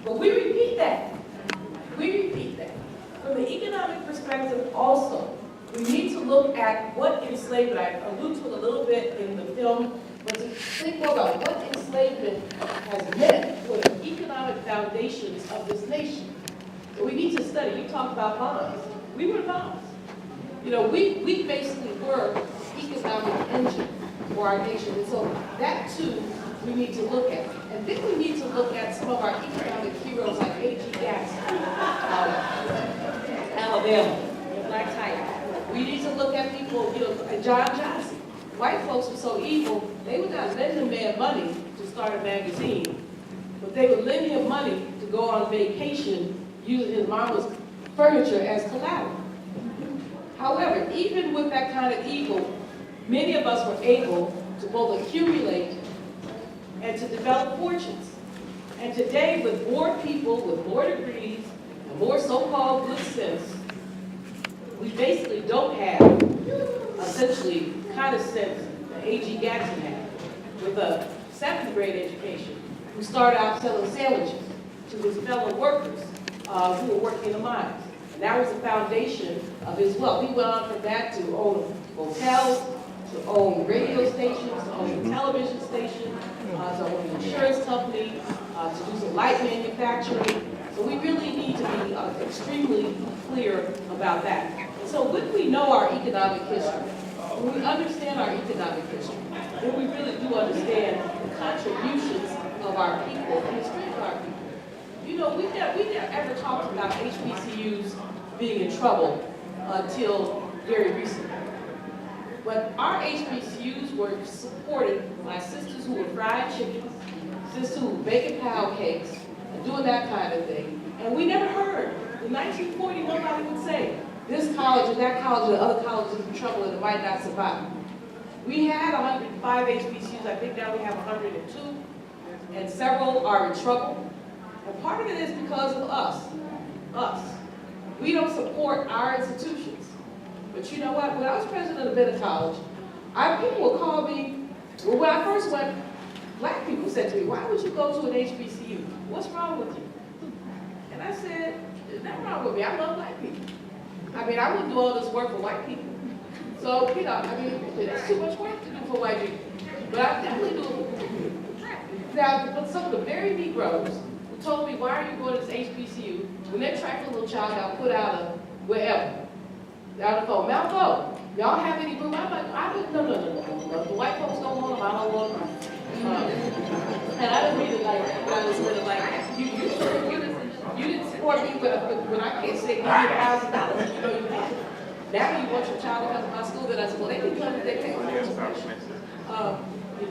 But we repeat that. We repeat that. From the economic perspective also, we need to look at what enslavement, I allude to it a little bit in the film, but to think more about what enslavement has meant for the economic foundations of this nation. So we need to study. You talked about bonds. We were bonds. You know, we basically were the economic engine for our nation. And so that too, we need to look at. And then we need to look at some of our economic heroes like A.G. Jackson, Alabama, Black Tiger. We need to look at people, you know, John Johnson. White folks were so evil, they would not lend a man money to start a magazine, but they would lend him money to go on vacation using his mama's furniture as collateral. However, even with that kind of evil, many of us were able to both accumulate and to develop fortunes. And today, with more people, with more degrees, and more so-called good sense, we basically don't have, essentially, the kind of sense that A.G. Jackson had, with a 7th grade education, who started out selling sandwiches to his fellow workers who were working in the mines. And that was the foundation of his wealth. He went on from that to own hotels, to own radio stations, to own a television station, to own an insurance company, to do some light manufacturing. So we really need to be extremely clear about that. And so when we know our economic history, when we understand our economic history, then we really do understand the contributions of our people and the strength of our people. You know, we never ever talked about HBCUs being in trouble until very recently. But our HBCUs were supported by sisters who were frying chickens, sisters who were baking pound cakes, and doing that kind of thing. And we never heard. In 1940, nobody would say, this college and that college and the other colleges in trouble and it might not survive. We had 105 HBCUs. I think now we have 102. And several are in trouble. And part of it is because of us. We don't support our institutions. But you know what? When I was president of Bennett College, people would call me, well, when I first went, black people said to me, why would you go to an HBCU? What's wrong with you? And I said, there's nothing wrong with me. I love black people. I mean, I wouldn't do all this work for white people. So, you know, I mean, there's too much work to do for white people. But I definitely do it for black people. Now, but some of the very Negroes who told me, why are you going to this HBCU? When they track a little child out, put out of wherever. Down the phone, Mount Bo, y'all have any room? I'm like, no. The white folks don't want them, I don't want them. And I didn't mean it like, I was sort of like, you didn't support me when I can't say, give me $1,000, you know you can't. Now you want your child to come to my school, then I said, well, they can come if they pay full tuition.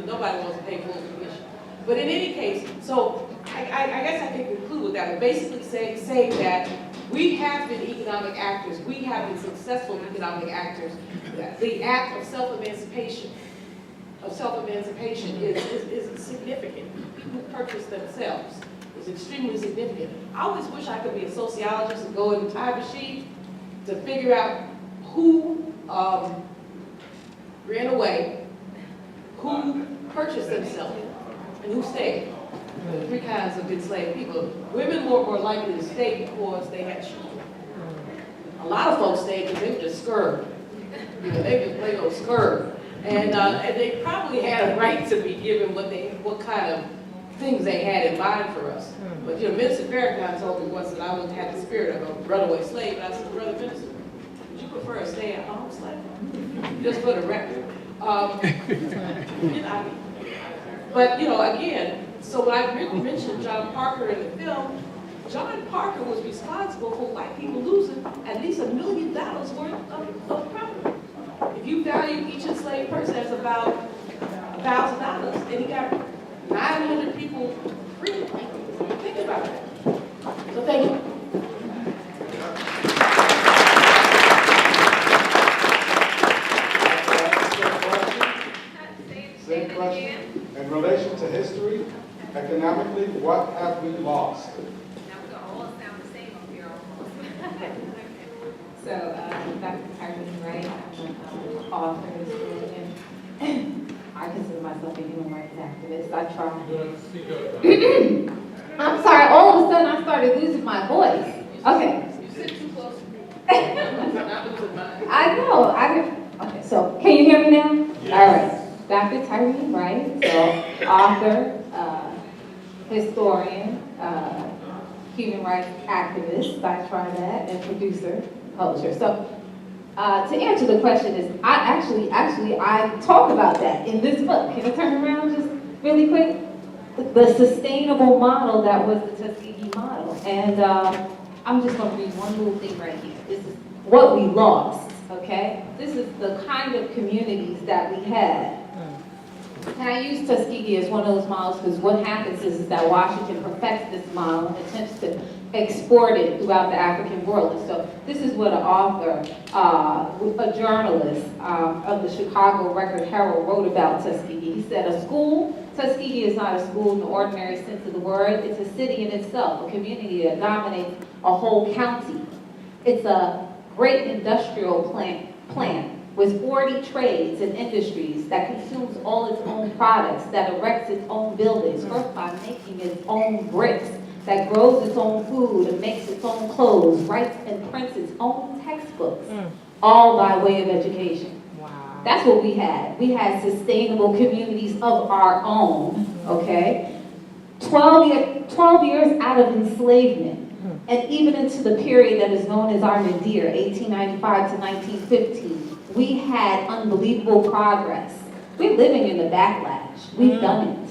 Nobody wants to pay full tuition. But in any case, so I guess I can conclude with that, and basically saying that we have been economic actors. We have been successful economic actors. The act of self-emancipation is significant. People who purchase themselves is extremely significant. I always wish I could be a sociologist and go in the time machine to figure out who ran away, who purchased themselves, and who stayed. There are 3 kinds of enslaved people. Women were more likely to stay because they had children. A lot of folks stayed because they were just scared. You know, they were just plain old scared. And they probably had a right to be given what kind of things they had in mind for us. But you know, Minister Farrakhan told me once that I wouldn't have the spirit of a runaway slave. And I said, Brother Minister, would you prefer a stay-at-home slave? Just for the record. But you know, again, so when I mentioned John Parker in the film, John Parker was responsible for white people losing at least $1 million worth of property. If you value each enslaved person as about $1,000, and he got 900 people free. Think about that. So thank you. Same question. In relation to history, economically, what have we lost? So, Dr. Carmen, right? I'm an author, historian. I consider myself a human rights activist. I try. I'm sorry, all of a sudden started losing my voice. Okay. You sit too close to me. Not with mine. I know. Okay, so can you hear me now? Yes. All right. Dr. Tyree Wright, so author, historian, human rights activist, I try that, and producer, publisher. So to answer the question is, I talk about that in this book. Can I turn around just really quick? The sustainable model that was the Tuskegee model. And I'm just going to read one little thing right here. This is what we lost, okay? This is the kind of communities that we had. And I use Tuskegee as one of those models because what happens is that Washington perfects this model and attempts to export it throughout the African world. And so this is what an author, a journalist of the Chicago Record-Herald wrote about Tuskegee. He said, a school, Tuskegee is not a school in the ordinary sense of the word. It's a city in itself, a community that dominates a whole county. It's a great industrial plant with 40 trades and industries that consumes all its own products, that erects its own buildings, first by making its own bricks, that grows its own food and makes its own clothes, writes and prints its own textbooks, all by way of education. Wow. That's what we had. We had sustainable communities of our own, okay? 12 years out of enslavement, and even into the period that is known as our nadir, 1895 to 1915, we had unbelievable progress. We're living in the backlash. We've done it.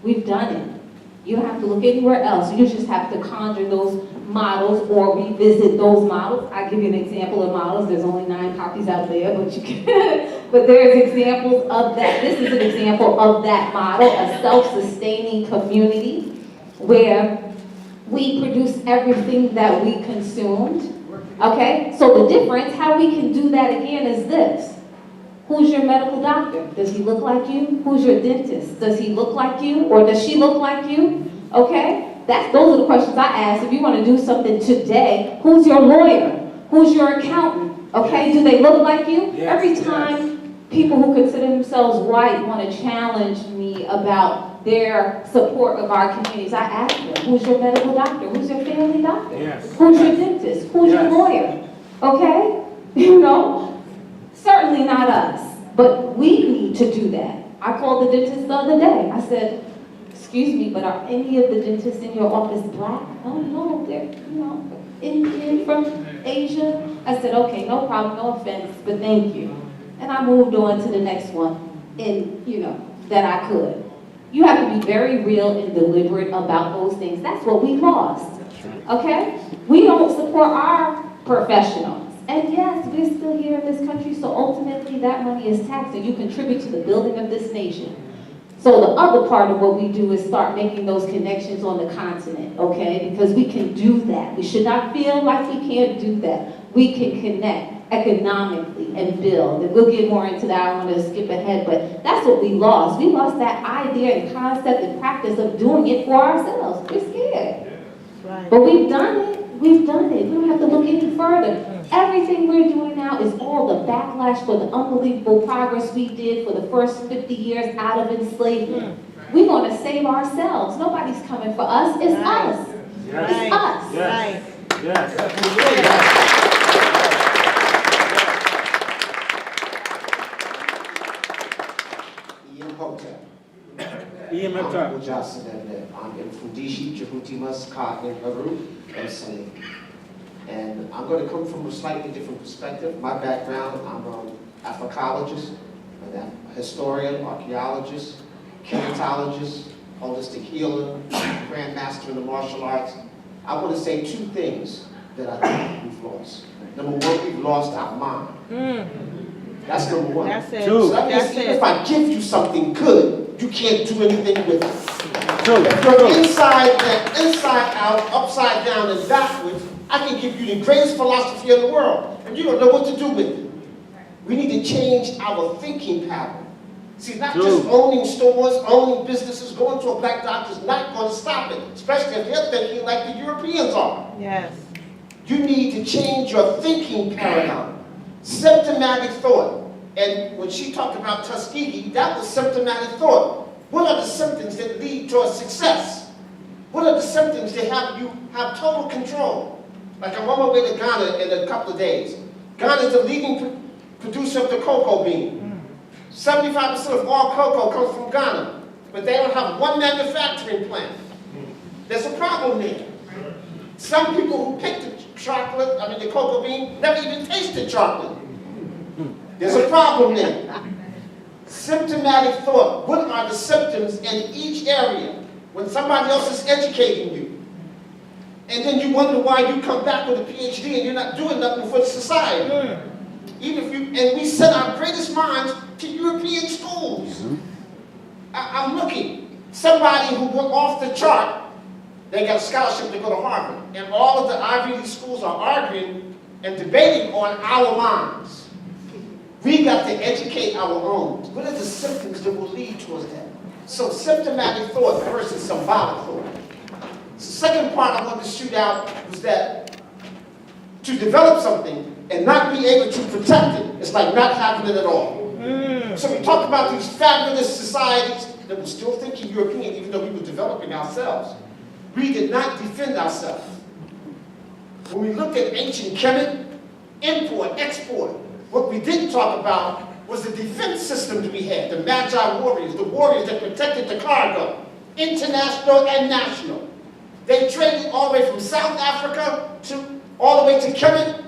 We've done it. You don't have to look anywhere else. You just have to conjure those models or revisit those models. I'll give you an example of models. There's only 9 copies out there, but you can. But there's examples of that. This is an example of that model, a self-sustaining community where we produce everything that we consumed. Okay, so the difference, how we can do that again is this. Who's your medical doctor? Does he look like you? Who's your dentist? Does he look like you or does she look like you? Okay, those are the questions I ask. If you want to do something today, who's your lawyer? Who's your accountant? Okay, do they look like you? Yes, every time people who consider themselves white want to challenge me about their support of our communities, I ask them, who's your medical doctor? Who's your family doctor? Yes. Who's your dentist? Who's your lawyer? Okay? You know, certainly not us, but we need to do that. I called the dentist the other day. I said, excuse me, but are any of the dentists in your office black? Oh no, they're, Indian from Asia. I said, okay, no problem, no offense, but thank you. And I moved on to the next one, that I could. You have to be very real and deliberate about those things. That's what we lost, okay? We don't support our professionals. And yes, we're still here in this country, so ultimately that money is taxed and you contribute to the building of this nation. So the other part of what we do is start making those connections on the continent, okay? Because we can do that. We should not feel like we can't do that. We can connect economically and build. And we'll get more into that. I don't want to skip ahead, but that's what we lost. We lost that idea and concept and practice of doing it for ourselves. We're scared. Right. But we've done it. We've done it. We don't have to look any further. Everything we're doing now is all the backlash for the unbelievable progress we did for the first 50 years out of enslavement. We're going to save ourselves. Nobody's coming for us. It's us. Yes. It's us. Yes. Yes. I'm Fundishi, Jehutimas, Ka, and Haru, and Salim. And I'm going to come from a slightly different perspective. My background, I'm an Africologist, a historian, archaeologist, kinetologist, holistic healer, grandmaster in the martial arts. I want to say 2 things that I think we've lost. Number 1, we've lost our mind. That's number 1. That's it. 2, so that means if I give you something good, you can't do anything with it. If you're inside out, upside down, and backwards, I can give you the greatest philosophy in the world, and you don't know what to do with it. We need to change our thinking pattern. See, not just owning stores, owning businesses, going to a black doctor is not going to stop it, especially if they're thinking like the Europeans are. Yes. You need to change your thinking paradigm. Symptomatic thought. And when she talked about Tuskegee, that was symptomatic thought. What are the symptoms that lead towards success? What are the symptoms that have you have total control? Like I'm on my way to Ghana in a couple of days. Ghana is the leading producer of the cocoa bean. 75% of all cocoa comes from Ghana, but they don't have one manufacturing plant. There's a problem there. Some people who pick the chocolate, the cocoa bean, never even tasted chocolate. There's a problem there. Symptomatic thought. What are the symptoms in each area when somebody else is educating you? And then you wonder why you come back with a PhD and you're not doing nothing for society. Even if you, and we send our greatest minds to European schools. I'm looking. Somebody who went off the chart, they got a scholarship to go to Harvard. And all of the Ivy League schools are arguing and debating on our minds. We got to educate our own. What are the symptoms that will lead towards that? So symptomatic thought versus symbolic thought. The second part I wanted to shoot out was that to develop something and not be able to protect it, it's like not having it at all. So we talk about these fabulous societies that were still thinking European, even though we were developing ourselves. We did not defend ourselves. When we looked at ancient Kemet, import, export, what we didn't talk about was the defense systems we had, the Magi warriors, the warriors that protected the cargo, international and national. They traded all the way from South Africa to all the way to Kemet,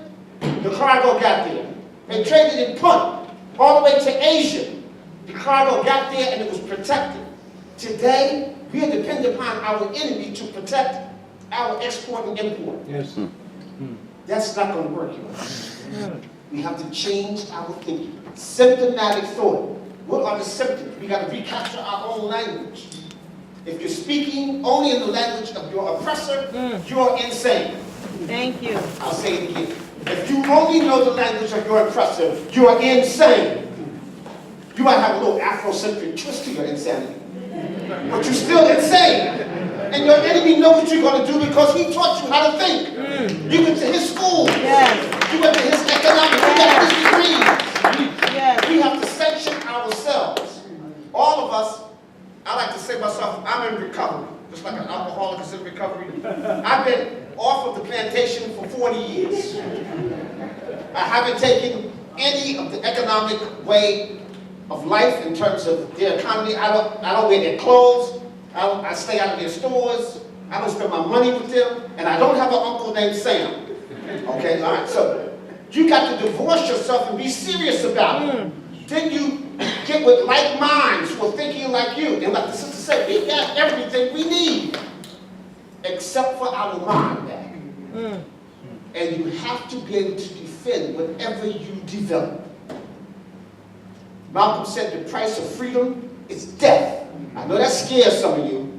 the cargo got there. They traded in Punt, all the way to Asia. The cargo got there and it was protected. Today, we are dependent upon our enemy to protect our export and import. Yes. That's not going to work, y'all. We have to change our thinking. Symptomatic thought. What are the symptoms? We got to recapture our own language. If you're speaking only in the language of your oppressor, you're insane. Thank you. I'll say it again. If you only know the language of your oppressor, you're insane. You might have a little Afrocentric twist to your insanity, but you're still insane. And your enemy knows what you're going to do because he taught you how to think. You went to his school. Yes. You went to his economics. You got his degree. Yes. We have to sanction ourselves. All of us, I like to say myself, I'm in recovery. Just like an alcoholic is in recovery. I've been off of the plantation for 40 years. I haven't taken any of the economic way of life in terms of their economy. I don't wear their clothes. I stay out of their stores. I don't spend my money with them. And I don't have an uncle named Sam. Okay, all right, so you got to divorce yourself and be serious about it. Then you get with like minds who are thinking like you. And like the sister said, we got everything we need except for our mind back. And you have to be able to defend whatever you develop. Malcolm said the price of freedom is death. I know that scares some of you.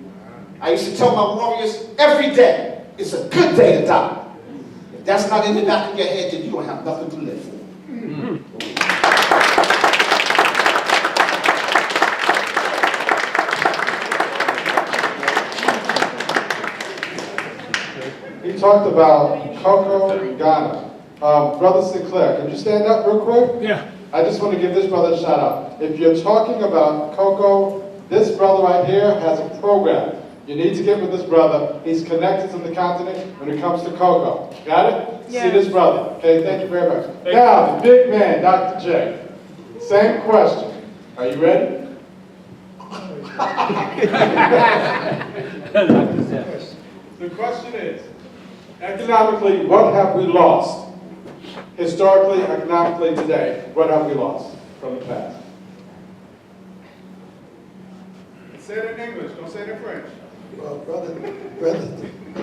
I used to tell my warriors, every day is a good day to die. If that's not in the back of your head, then you don't have nothing to live for. He talked about cocoa in Ghana. Brother Sinclair, can you stand up real quick? Yeah. I just want to give this brother a shout out. If you're talking about cocoa, this brother right here has a program. You need to get with this brother. He's connected to the continent when it comes to cocoa. Got it? Yeah. See this brother. Okay, thank you very much. Now, the big man, Dr. J. Same question. Are you ready? The question is, economically, what have we lost? Historically, economically, today, what have we lost from the past? Say it in English, don't say it in French. Well, brother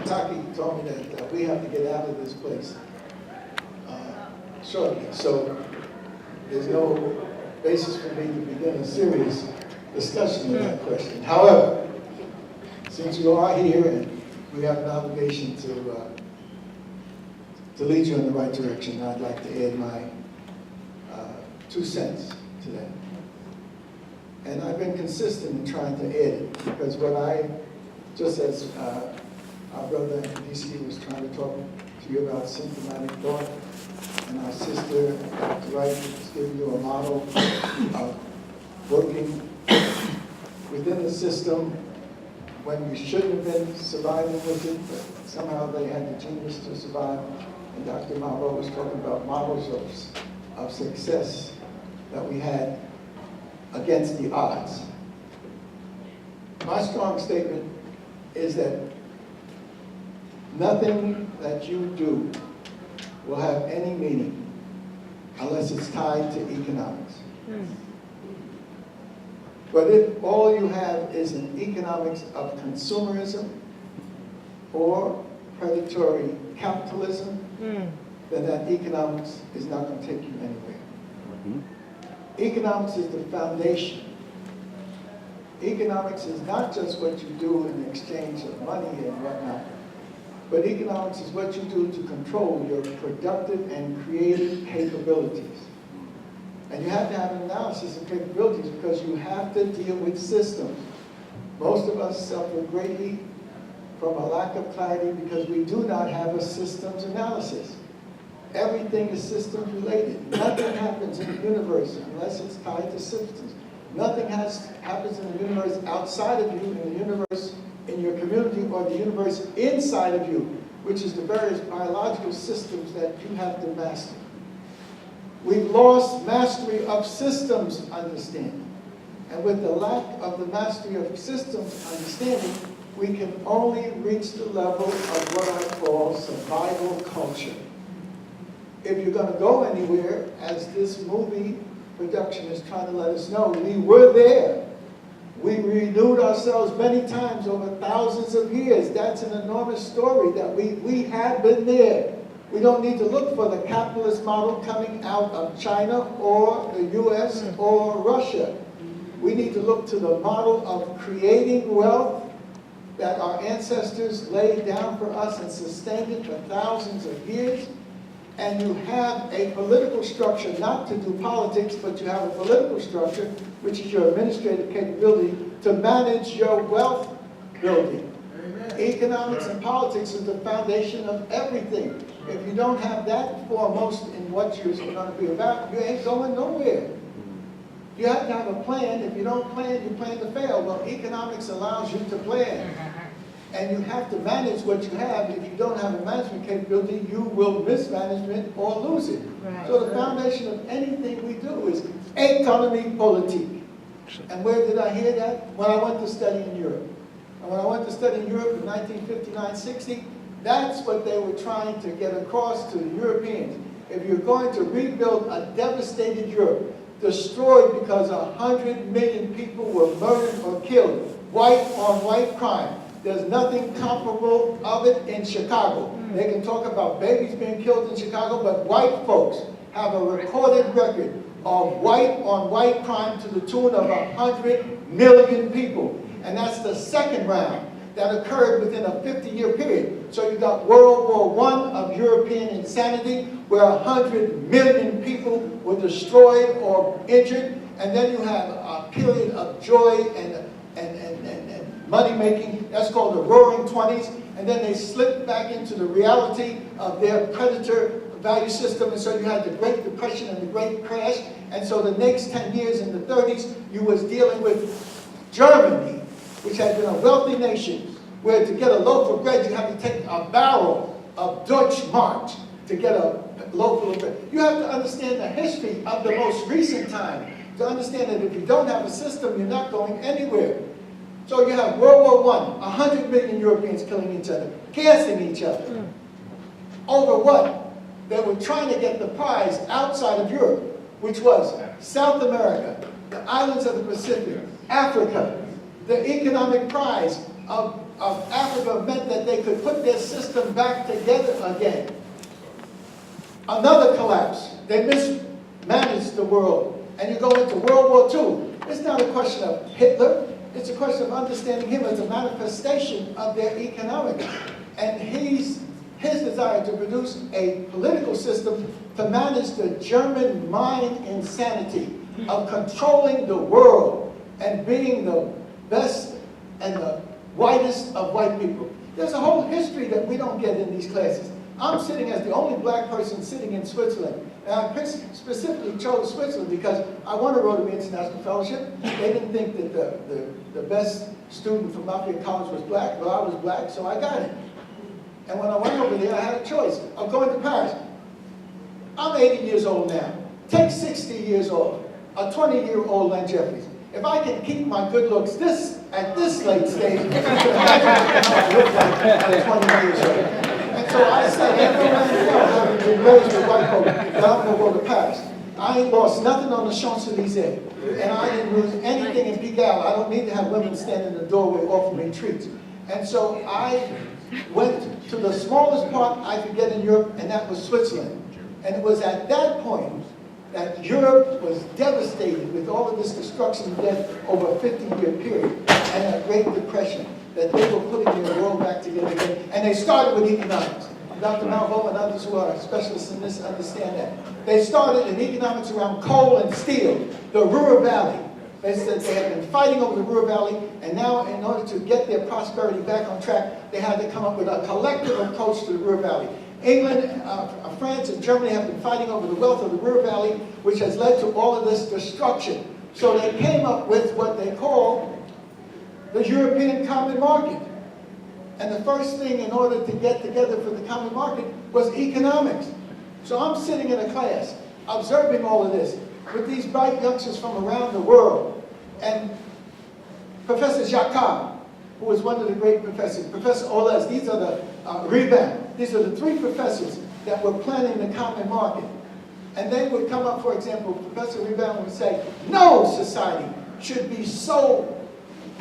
Taki told me that we have to get out of this place shortly. So there's no basis for me to begin a serious discussion of that question. However, since you are here and we have an obligation to lead you in the right direction, I'd like to add my 2 cents to that. And I've been consistent in trying to add it, because what I, just as our brother in DC was trying to talk to you about symptomatic thought, and our sister, Dr. Wright, was giving you a model of working within the system when we shouldn't have been surviving with it, but somehow they had the genius to survive. And Dr. Malvo was talking about models of success that we had against the odds. My strong statement is that nothing that you do will have any meaning unless it's tied to economics. But if all you have is an economics of consumerism or predatory capitalism, then that economics is not going to take you anywhere. Economics is the foundation. Economics is not just what you do in exchange of money and whatnot, but economics is what you do to control your productive and creative capabilities. And you have to have an analysis of capabilities because you have to deal with systems. Most of us suffer greatly from a lack of clarity because we do not have a systems analysis. Everything is systems related. Nothing happens in the universe unless it's tied to systems. Nothing happens in the universe outside of you, in the universe in your community, or the universe inside of you, which is the various biological systems that you have to master. We've lost mastery of systems understanding. And with the lack of the mastery of systems understanding, we can only reach the level of what I call survival culture. If you're going to go anywhere, as this movie production is trying to let us know, we were there. We renewed ourselves many times over thousands of years. That's an enormous story that we have been there. We don't need to look for the capitalist model coming out of China or the US or Russia. We need to look to the model of creating wealth that our ancestors laid down for us and sustained it for thousands of years. And you have a political structure, not to do politics, but you have a political structure, which is your administrative capability to manage your wealth building. Amen. Economics and politics is the foundation of everything. If you don't have that foremost in what you're going to be about, you ain't going nowhere. You have to have a plan. If you don't plan, you plan to fail. Well, economics allows you to plan. And you have to manage what you have. If you don't have a management capability, you will mismanagement or lose it. Right. So the foundation of anything we do is economy politique. And where did I hear that? When I went to study in Europe. And when I went to study in Europe in 1959-60, that's what they were trying to get across to the Europeans. If you're going to rebuild a devastated Europe, destroyed because 100 million people were murdered or killed, white on white crime, there's nothing comparable of it in Chicago. They can talk about babies being killed in Chicago, but white folks have a recorded record of white on white crime to the tune of 100 million people. And that's the second round that occurred within a 50-year period. So you got World War I of European insanity, where 100 million people were destroyed or injured. And then you have a period of joy and money-making. That's called the Roaring 20s. And then they slipped back into the reality of their predator value system. And so you had the Great Depression and the Great Crash. And so the next 10 years in the 30s, you was dealing with Germany, which had been a wealthy nation, where to get a loaf of bread, you had to take a barrel of Deutsche Mark to get a loaf of bread. You have to understand the history of the most recent time to understand that if you don't have a system, you're not going anywhere. So you have World War I, 100 million Europeans killing each other, gassing each other. Over what? They were trying to get the prize outside of Europe, which was South America, the islands of the Pacific, Africa. The economic prize of Africa meant that they could put their system back together again. Another collapse. They mismanaged the world. And you go into World War II. It's not a question of Hitler. It's a question of understanding him as a manifestation of their economics. And his desire to produce a political system to manage the German mind insanity of controlling the world and being the best and the whitest of white people. There's a whole history that we don't get in these classes. I'm sitting as the only black person sitting in Switzerland. And I specifically chose Switzerland because I won a Rotary International Fellowship. They didn't think that the best student from Lafayette College was black. Well, I was black, so I got it. And when I went over there, I had a choice of going to Paris. I'm 80 years old now. Take 60 years old, a 20-year-old Len Jeffries. If I can keep my good looks at this late stage, you can imagine how I look like at 20 years old. And so I said, every man else having been raised with white folk, that I'm going to go to Paris. I ain't lost nothing on the Champs-Élysées. And I didn't lose anything in Pigalle. I don't need to have women stand in the doorway offering me treats. And so I went to the smallest part I could get in Europe, and that was Switzerland. And it was at that point that Europe was devastated with all of this destruction and death over a 50-year period, and a Great Depression, that they were putting their world back together again. And they started with economics. Dr. Malvo and others who are specialists in this understand that. They started in economics around coal and steel, the Ruhr Valley. They said they had been fighting over the Ruhr Valley, and now in order to get their prosperity back on track, they had to come up with a collective approach to the Ruhr Valley. England, France, and Germany have been fighting over the wealth of the Ruhr Valley, which has led to all of this destruction. So they came up with what they call the European Common Market. And the first thing in order to get together for the common market was economics. So I'm sitting in a class, observing all of this, with these bright youngsters from around the world. And Professor Jacquard, who was one of the great professors, Professor Oles, these are the Ribin, these are the three professors that were planning the common market. And they would come up, for example, Professor Ribin would say, no society should be so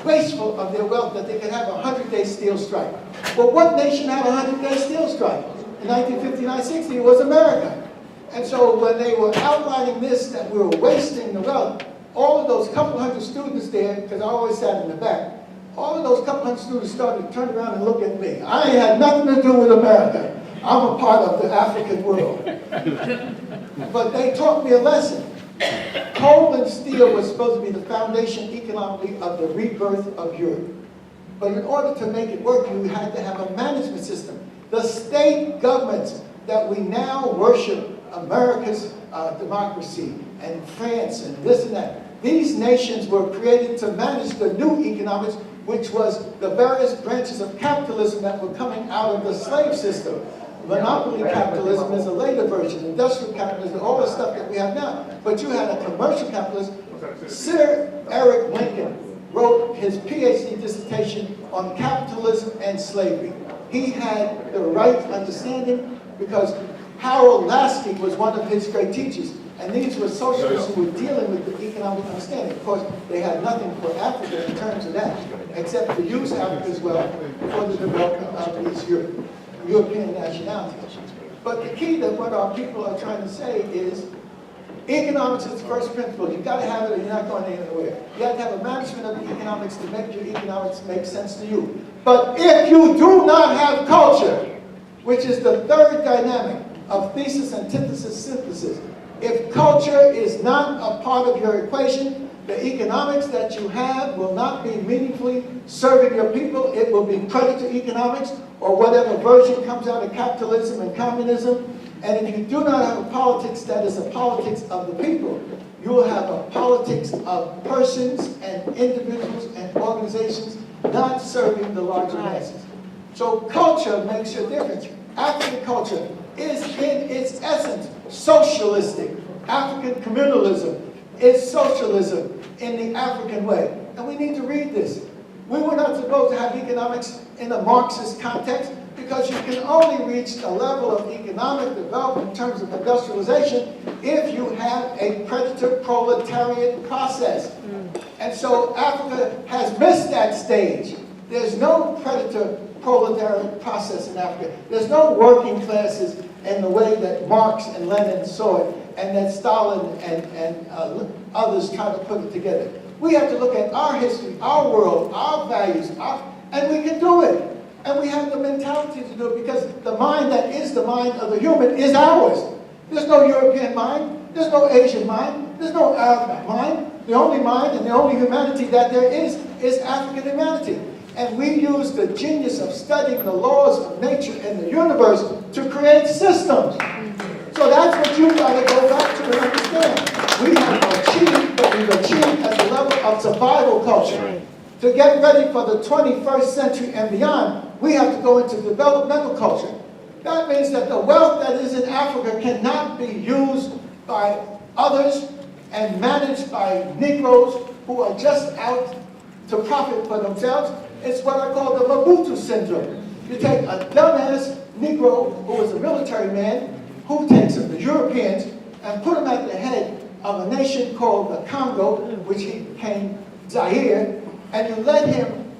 wasteful of their wealth that they could have a 100-day steel strike. Well, what nation had a 100-day steel strike? In 1959-60, it was America. And so when they were outlining this, that we were wasting the wealth, all of those couple hundred students there, because I always sat in the back, all of those couple hundred students started to turn around and look at me. I ain't had nothing to do with America. I'm a part of the African world. But they taught me a lesson. Coal and steel was supposed to be the foundation economically of the rebirth of Europe. But in order to make it work, you had to have a management system. The state governments that we now worship, America's democracy, and France, and this and that, these nations were created to manage the new economics, which was the various branches of capitalism that were coming out of the slave system. Monopoly capitalism is a later version, industrial capitalism, all the stuff that we have now. But you had a commercial capitalism. Sir Eric Lincoln wrote his PhD dissertation on capitalism and slavery. He had the right understanding because Harold Lasky was one of his great teachers. And these were socialists who were dealing with the economic understanding. Of course, they had nothing for Africa in terms of that, except to use Africa as well for the development of these European nationalities. But the key to what our people are trying to say is economics is the first principle. You've got to have it or you're not going anywhere. You have to have a management of the economics to make your economics make sense to you. But if you do not have culture, which is the third dynamic of thesis, antithesis, synthesis, if culture is not a part of your equation, the economics that you have will not be meaningfully serving your people. It will be predator economics or whatever version comes out of capitalism and communism. And if you do not have a politics that is a politics of the people, you will have a politics of persons and individuals and organizations not serving the larger masses. So culture makes a difference. African culture is in its essence socialistic. African communalism is socialism in the African way. And we need to read this. We were not supposed to have economics in a Marxist context because you can only reach a level of economic development in terms of industrialization if you have a predator proletariat process. And so Africa has missed that stage. There's no predator proletariat process in Africa. There's no working classes in the way that Marx and Lenin saw it, and that Stalin and others try to put it together. We have to look at our history, our world, our values, and we can do it. And we have the mentality to do it because the mind that is the mind of the human is ours. There's no European mind. There's no Asian mind. There's no Arab mind. The only mind and the only humanity that there is African humanity. And we use the genius of studying the laws of nature and the universe to create systems. So that's what you've got to go back to and understand. We have achieved, but we've achieved at the level of survival culture. To get ready for the 21st century and beyond, we have to go into developmental culture. That means that the wealth that is in Africa cannot be used by others and managed by Negroes who are just out to profit for themselves. It's what I call the Mobutu syndrome. You take a dumbass Negro who is a military man, who takes the Europeans and put them at the head of a nation called the Congo, which he became Zaire, and you let him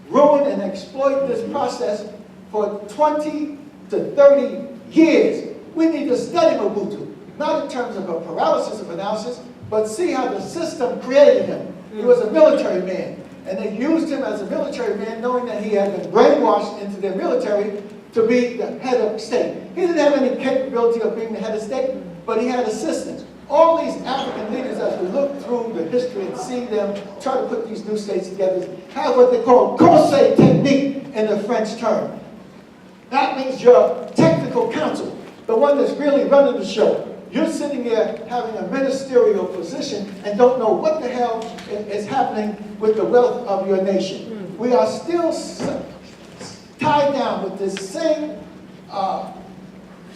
ruin and exploit this process for 20 to 30 years. We need to study Mobutu, not in terms of a paralysis of analysis, but see how the system created him. He was a military man, and they used him as a military man, knowing that he had been brainwashed into their military to be the head of state. He didn't have any capability of being the head of state, but he had assistants. All these African leaders, as we look through the history and see them try to put these new states together, have what they call conseil technique in the French term. That means your technical council, the one that's really running the show. You're sitting there having a ministerial position and don't know what the hell is happening with the wealth of your nation. We are still tied down with this same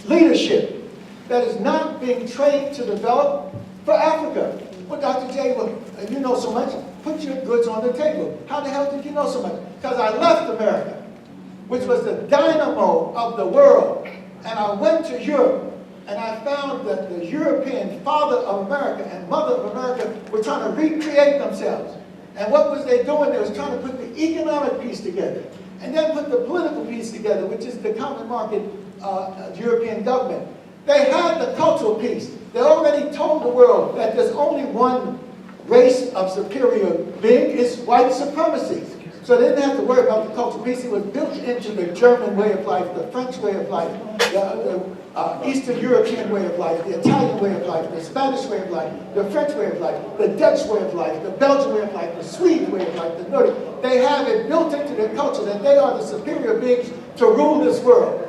leadership that is not being trained to develop for Africa. Well, Dr. J, well, you know so much, put your goods on the table. How the hell did you know so much? Because I left America, which was the dynamo of the world, and I went to Europe, and I found that the European father of America and mother of America were trying to recreate themselves. And what was they doing? They was trying to put the economic piece together, and then put the political piece together, which is the common market European government. They had the cultural piece. They already told the world that there's only one race of superior being, is white supremacy. So they didn't have to worry about the cultural piece. It was built into the German way of life, the French way of life, the Eastern European way of life, the Italian way of life, the Spanish way of life, the French way of life, the Dutch way of life, the Belgian way of life, the Swedish way of life, the Nordic. They have it built into their culture that they are the superior beings to rule this world.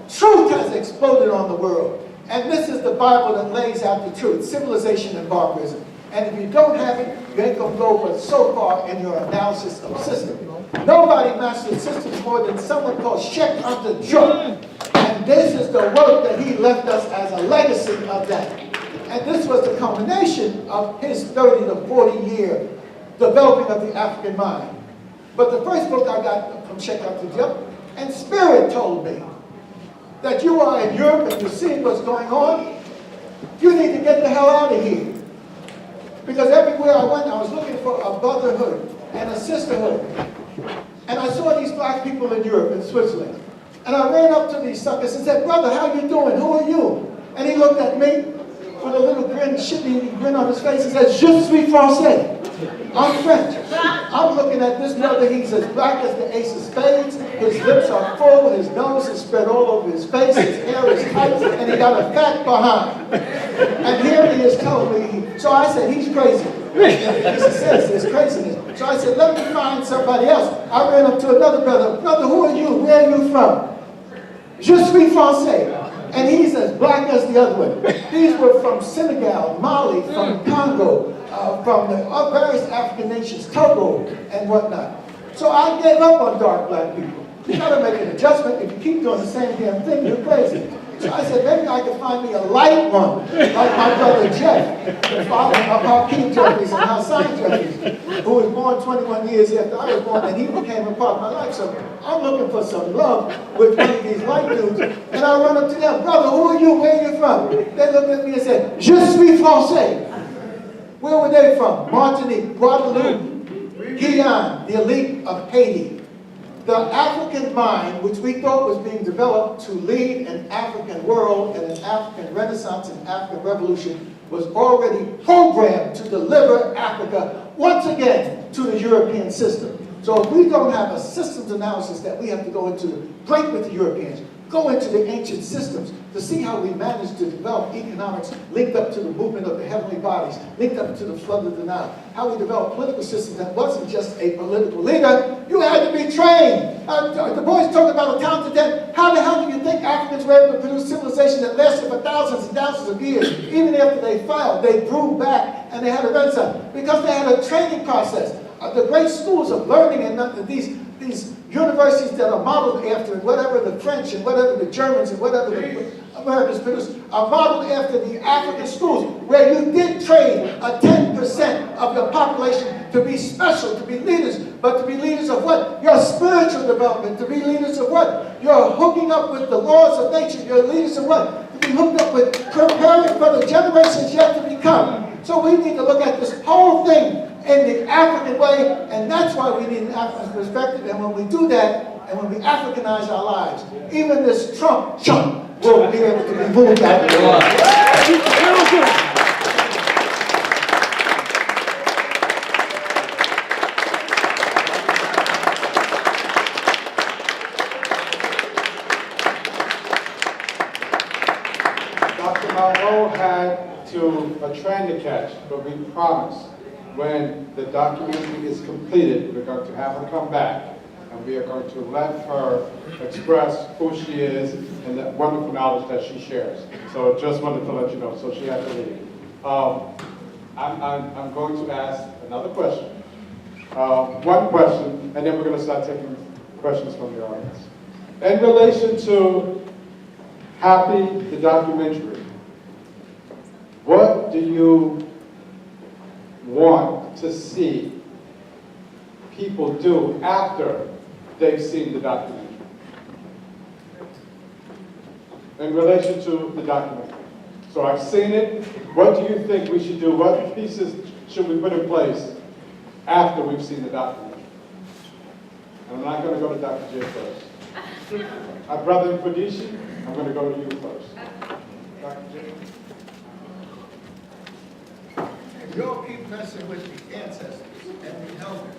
Truth has exploded on the world. And this is the Bible that lays out the truth, civilization and barbarism. And if you don't have it, you ain't going to go but so far in your analysis of system. Nobody masters systems more than someone called Sheikh Anta Diop. And this is the work that he left us as a legacy of that. And this was the culmination of his 30 to 40 year developing of the African mind. But the first book I got from Sheikh Anta Diop, and Spirit told me that you are in Europe and you're seeing what's going on. You need to get the hell out of here. Because everywhere I went, I was looking for a brotherhood and a sisterhood. And I saw these black people in Europe, in Switzerland. And I ran up to these suckers and said, brother, how you doing? Who are you? And he looked at me with a little grin, shitty grin on his face and said, Je suis français. I'm French. I'm looking at this brother, he's as black as the ace of spades. His lips are full, his nose is spread all over his face, his hair is tight, and he got a fat behind. And here he is telling me, so I said, he's crazy. He says there's craziness. So I said, let me find somebody else. I ran up to another brother. Brother, who are you? Where are you from? Je suis français. And he's as black as the other one. These were from Senegal, Mali, from Congo, from the various African nations, Togo, and whatnot. So I gave up on dark black people. You gotta make an adjustment. If you keep doing the same damn thing, you're crazy. So I said, maybe I can find me a light one, like my brother Jeff, the father of Hapi Jeffries and Hassan Jeffries, who was born 21 years after I was born, and he became a part of my life. So I'm looking for some love with one of these light dudes, and I run up to them, brother, who are you? Where are you from? They looked at me and said, Je suis français. Where were they from? Martinique, Guadeloupe, Guyana, the elite of Haiti. The African mind, which we thought was being developed to lead an African world and an African Renaissance and African Revolution, was already programmed to deliver Africa once again to the European system. So if we don't have a systems analysis that we have to go into, break with the Europeans, go into the ancient systems to see how we managed to develop economics linked up to the movement of the heavenly bodies, linked up to the flood of the Nile, how we developed political systems that wasn't just a political leader, you had to be trained. The boys talk about a talented dead. How the hell do you think Africans were able to produce civilization that lasted for thousands and thousands of years? Even after they failed, they grew back and they had a renaissance because they had a training process. the great schools of learning and these universities that are modeled after whatever the French and whatever the Germans and whatever the Americans produce are modeled after the African schools, where you did train a 10% of your population to be special, to be leaders, but to be leaders of what? Your spiritual development, to be leaders of what? You're hooking up with the laws of nature. You're leaders of what? To be hooked up with preparing for the generations yet to become. So we need to look at this whole thing in the African way, and that's why we need an African perspective. And when we do that, and when we Africanize our lives, even this Trump chump will be able to be moved out of the way. Dr. Malveaux had a train to catch, but we promise when the documentary is completed, we're going to have her come back, and we are going to let her express who she is and the wonderful knowledge that she shares. So just wanted to let you know, so she had to leave. I'm going to ask another question. One question, and then we're going to start taking questions from the audience. In relation to Hapi, the documentary, what do you want to see people do after they've seen the documentary? In relation to the documentary. So I've seen it. What do you think we should do? What pieces should we put in place after we've seen the documentary? And I'm not going to go to Dr. J first. Our brother in Pradeshi, I'm going to go to you first. Dr. J. If y'all keep messing with the ancestors and the elders,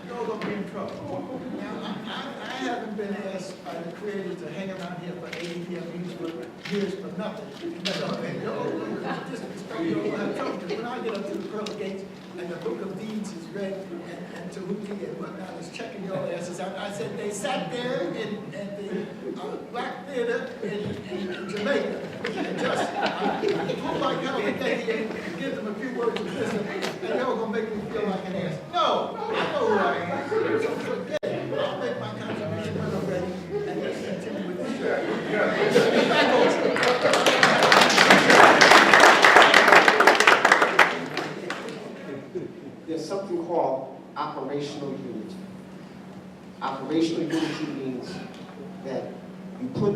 y'all gonna be in trouble. Now, I haven't been asked by the Creator to hang around here for 80 years for nothing. Y'all disrespect, y'all gonna have trouble. Because when I get up to the pearly gates and the book of deeds is read and Tahuti and whatnot is checking your asses out, I said they sat there at the Black Theater in Jamaica and just pull like hell to get here and give them a few words of wisdom, and y'all gonna make me feel like an ass. No, I know who I am. So forget it. I'll make my contribution when I'm ready, and let's continue with the There's something called operational unity. Operational unity means that you put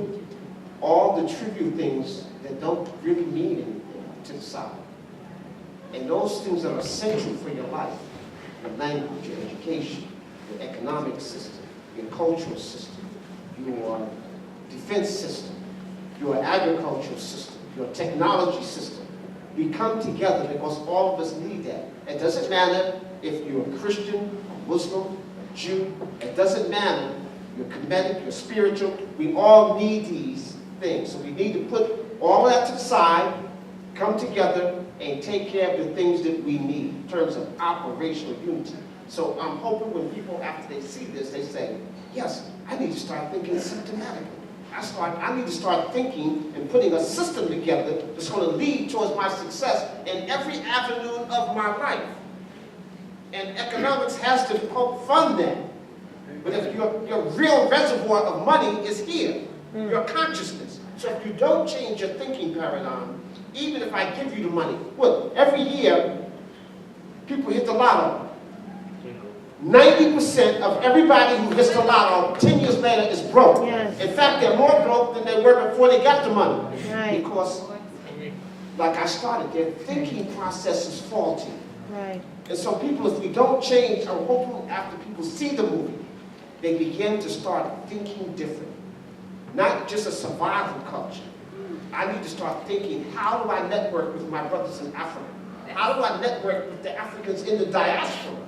all the trivial things that don't really mean anything to the side. And those things that are essential for your life, your language, your education, your economic system, your cultural system, your defense system, your agricultural system, your technology system. We come together because all of us need that. It doesn't matter if you're a Christian, a Muslim, a Jew. It doesn't matter. You're Kemetic, you're spiritual. We all need these things. So we need to put all of that to the side, come together, and take care of the things that we need in terms of operational unity. So I'm hoping when people, after they see this, they say, yes, I need to start thinking systematically. I need to start thinking and putting a system together that's going to lead towards my success in every avenue of my life. And economics has to help fund that. But if your real reservoir of money is here, your consciousness. So if you don't change your thinking paradigm, even if I give you the money, look, every year, people hit the lotto. 90% of everybody who hits the lotto 10 years later is broke. Yes. In fact, they're more broke than they were before they got the money. Right. Because, like I started, their thinking process is faulty. Right. And so people, if we don't change, I'm hoping after people see the movie, they begin to start thinking different. Not just a survival culture. I need to start thinking, how do I network with my brothers in Africa? How do I network with the Africans in the diaspora?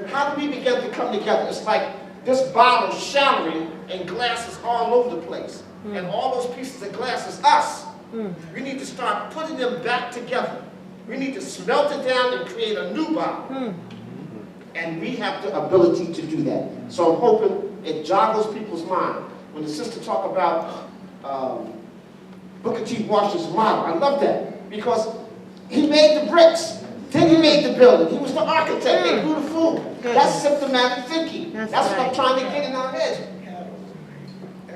How do we begin to come together? It's like this bottle shattering and glasses all over the place. And all those pieces of glass is us. We need to start putting them back together. We need to smelt it down and create a new bottle. And we have the ability to do that. So I'm hoping it joggles people's mind. When the sister talk about Booker T. Washington's model, I love that. Because he made the bricks. Then he made the building. He was the architect. They grew the food. That's systematic thinking. That's what I'm trying to get in our heads.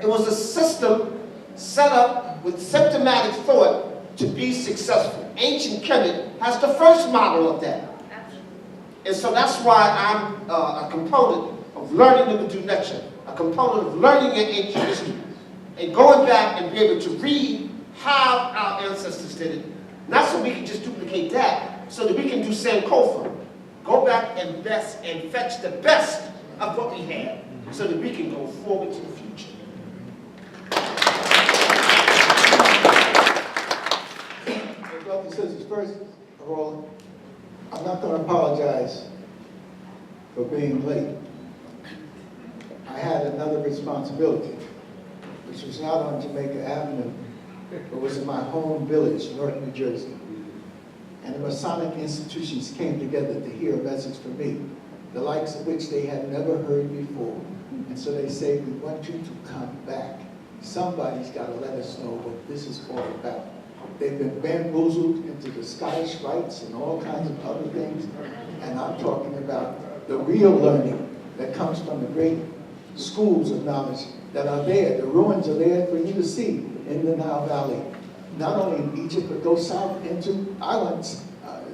It was a system set up with systematic thought to be successful. Ancient Kemet has the first model of that. And so that's why I'm a component of learning the Medunetia, a component of learning in ancient history, and going back and be able to read how our ancestors did it. Not so we can just duplicate that, so that we can do Sankofa. Go back and fetch the best of what we have, so that we can go forward to the future. Brothers and sisters, first of all, I'm not going to apologize for being late. I had another responsibility, which was not on Jamaica Avenue, but was in my home village, North New Jersey. And the Masonic institutions came together to hear a message from me, the likes of which they had never heard before. And so they say, we want you to come back. Somebody's got to let us know what this is all about. They've been bamboozled into the Scottish rites and all kinds of other things. And I'm talking about the real learning that comes from the great schools of knowledge that are there. The ruins are there for you to see in the Nile Valley. Not only in Egypt, but go south into islands.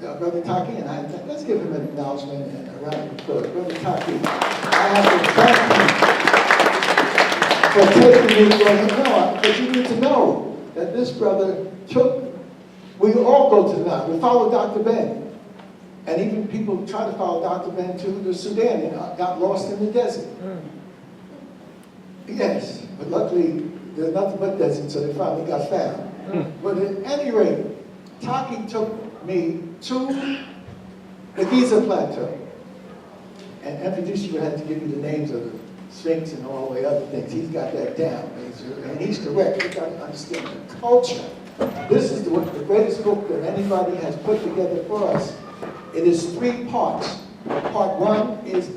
Brother Taki, and let's give him an acknowledgement and a round of applause. Brother Taki, I have to thank you for taking me from the north, but you need to know that this brother we all go to the Nile. We follow Dr. Ben. And even people try to follow Dr. Ben to the Sudan and got lost in the desert. Yes, but luckily there's nothing but desert, so they finally got found. But at any rate, Taki took me to the Giza Plateau. And Epidicius had to give you the names of the Sphinx and all the other things. He's got that down. And he's correct. You've got to understand the culture. This is the greatest book that anybody has put together for us. It is 3 parts. Part 1 is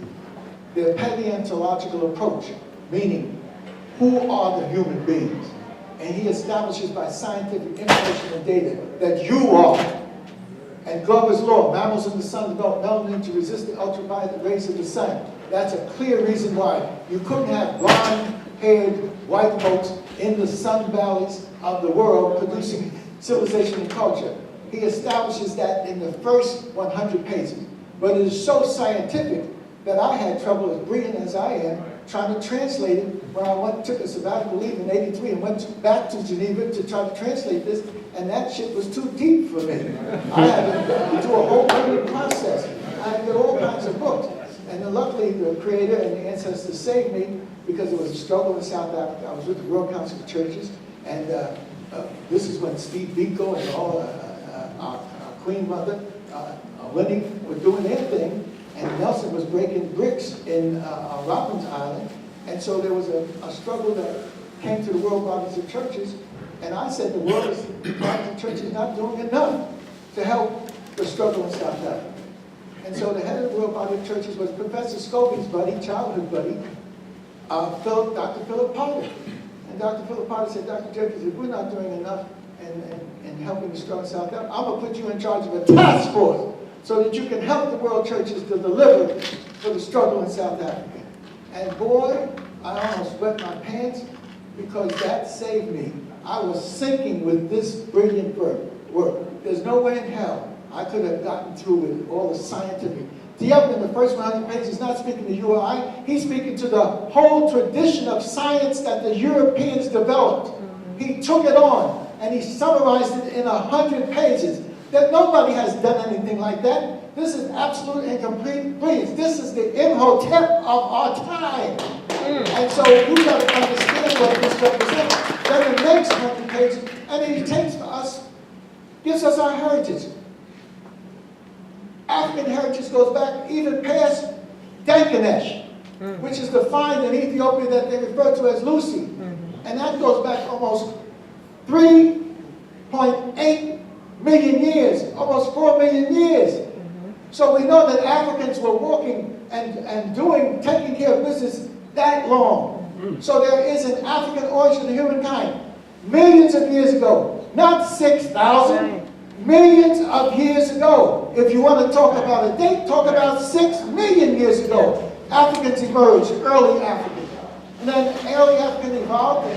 the paleontological approach, meaning who are the human beings? And he establishes by scientific information and data that you are. And Glover's law, mammals in the sun develop melanin to resist the ultraviolet rays of the sun. That's a clear reason why you couldn't have blonde-haired white folks in the sun valleys of the world producing civilization and culture. He establishes that in the first 100 pages. But it is so scientific that I had trouble, as brilliant as I am, trying to translate it when I took a sabbatical leave in '83 and went back to Geneva to try to translate this, and that shit was too deep for me. I had to do a whole learning process. I had to get all kinds of books. And then luckily the Creator and the ancestors saved me, because it was a struggle in South Africa. I was with the World Council of Churches, and this is when Steve Biko and all our Queen Mother, Winnie, were doing their thing, and Nelson was breaking bricks in Robbins Island. And so there was a struggle that came to the World Bodies of Churches, and I said the World Bodies of Churches is not doing enough to help the struggle in South Africa. And so the head of the World Body of Churches was Professor Scobie's buddy, childhood buddy, Dr. Philip Potter. And Dr. Philip Potter said, Dr. Jeffries, if we're not doing enough in helping the struggle in South Africa, I'm going to put you in charge of a task force so that you can help the world churches to deliver for the struggle in South Africa. And boy, I almost wet my pants, because that saved me. I was sinking with this brilliant work. There's no way in hell I could have gotten through with all the scientific. Diep in the first 100 pages is not speaking to you or I. He's speaking to the whole tradition of science that the Europeans developed. He took it on and he summarized it in 100 pages. That nobody has done anything like that. This is absolute and complete brilliance. This is the Imhotep of our time. And so you got to understand what this represents. Then it makes 100 pages, and then he takes for us, gives us our heritage. African heritage goes back even past Dankanesh, which is the find in Ethiopia that they refer to as Lucy. And that goes back almost 3.8 million years, almost 4 million years. So we know that Africans were walking and taking care of business that long. So there is an African origin of humankind millions of years ago, not 6,000. millions of years ago. If you want to talk about a date, talk about 6 million years ago. Africans emerged, early African. And then early African evolved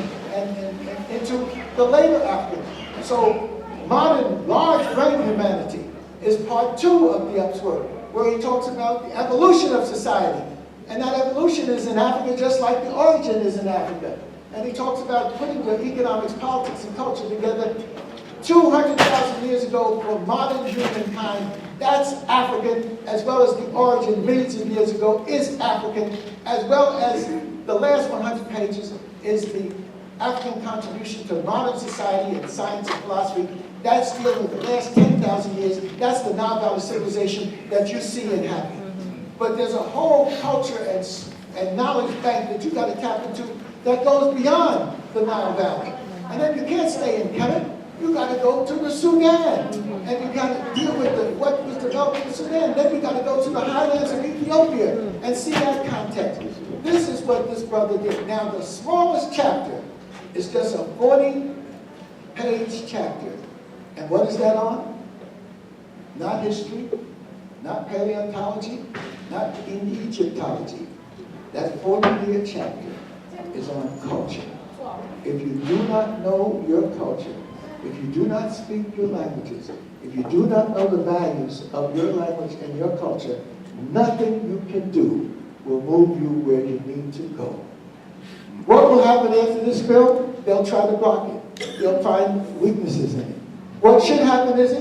into the later African. So modern large brain humanity is part 2 of the upswing, where he talks about the evolution of society. And that evolution is in Africa just like the origin is in Africa. And he talks about putting the economics, politics, and culture together 200,000 years ago for modern humankind. That's African, as well as the origin millions of years ago is African, as well as the last 100 pages is the African contribution to modern society and science and philosophy. That's dealing with the last 10,000 years. That's the Nile Valley civilization that you see in Hapi. But there's a whole culture and knowledge bank that you got to tap into that goes beyond the Nile Valley. And then you can't stay in Kemet. You got to go to the Sudan. And you got to deal with what was developed in the Sudan. Then you got to go to the highlands of Ethiopia and see that context. This is what this brother did. Now, the smallest chapter is just a 40-page chapter. And what is that on? Not history, not paleontology, not Egyptology. That 40-year chapter is on culture. If you do not know your culture, if you do not speak your languages, if you do not know the values of your language and your culture, nothing you can do will move you where you need to go. What will happen after this bill? They'll try to block it. They'll find weaknesses in it. What should happen is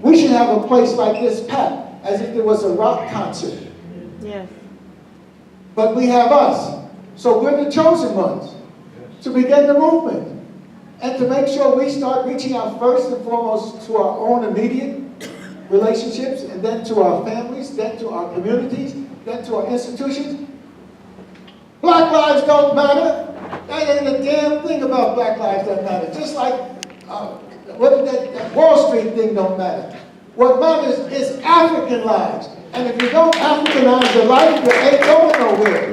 we should have a place like this packed, as if there was a rock concert. Yes. But we have us. So we're the chosen ones to begin the movement. And to make sure we start reaching out first and foremost to our own immediate relationships, and then to our families, then to our communities, then to our institutions. Black lives don't matter. That ain't a damn thing about black lives that matter. Just like that Wall Street thing don't matter. What matters is African lives. And if you don't Africanize your life, you ain't going nowhere.